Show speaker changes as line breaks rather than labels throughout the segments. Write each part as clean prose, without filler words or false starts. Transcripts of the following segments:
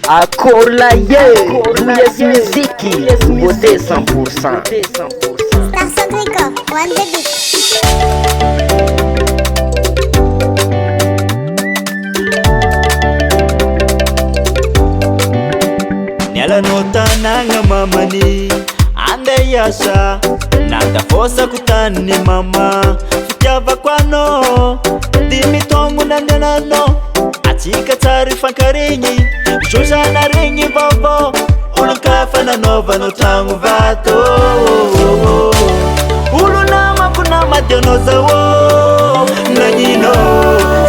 Akorlaye, Julius Miziki, você 100%.
Star Sogriko, one the beat.
Nialanotanagna mamani andeyasa nandafosa kutani mama fitiavako anao dimitongo nandeananao atsika tsara ifankarigny zozana regny vaovao olon-kafa nanaovanao tragno vato olo namako namadianao zao nagnino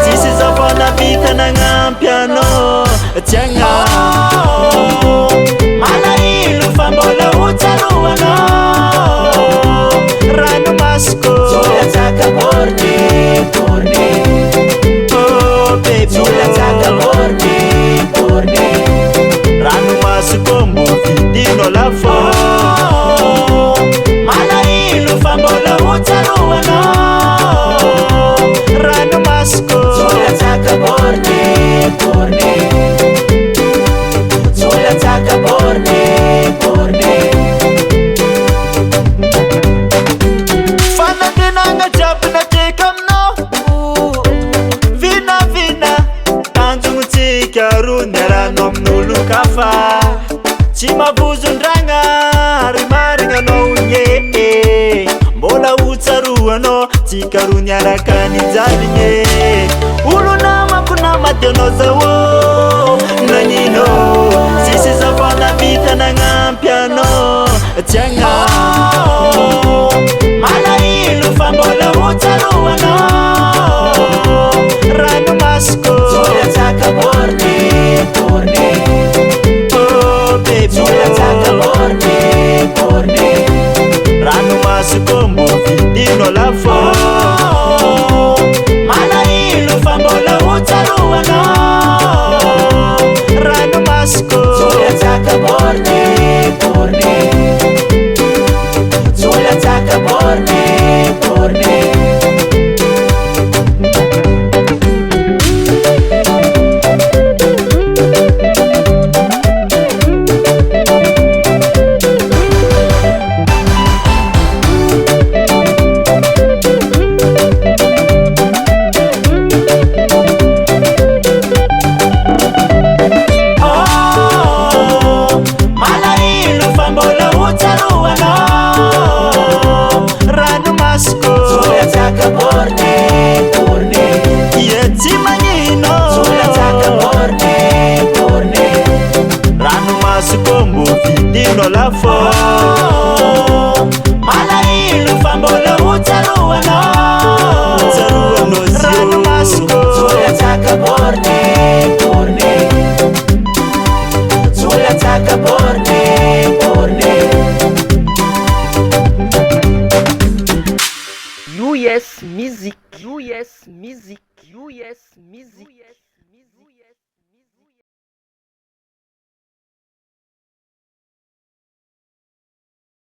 tsisy zafao navita nagnampy anao tsy agnano malahelo fa mbola hotsaroanao ranomasiko zolatsaka borne borne oh baby zolatsaka borne borne ranomasiko mbo vidinao lafo malahelo fa mbola hotsaroanao ranomasiko zolatsaka borne borne zolatsaka borne borne fanantenagna jiaby nakeka aminao vinavina tanjongotsika ro niaranao amin'olon-kafa tsy mavozondragna ary marigna anao nye mbola hotsaroanao tsika ro niaraka nijaligny olo namako namadianao zao nagnino tsisy zafao navita nagnampy anao tsy agnano malahelo fa mbola hotsaroanao ranomasiko zolatsaka borne borne oh baby zolatsaka borne borne ranomasiko mbo vidinao lafo malahelo fa mbola hotsaroanao ranomasiko zolatsaka borne borne zolatsaka borne borne vidinao lafo malahelo fa mbola hotsaroanao ranomasiko zolatsaka borne borne zolatsaka borne borne
US Music, US Music, US Music.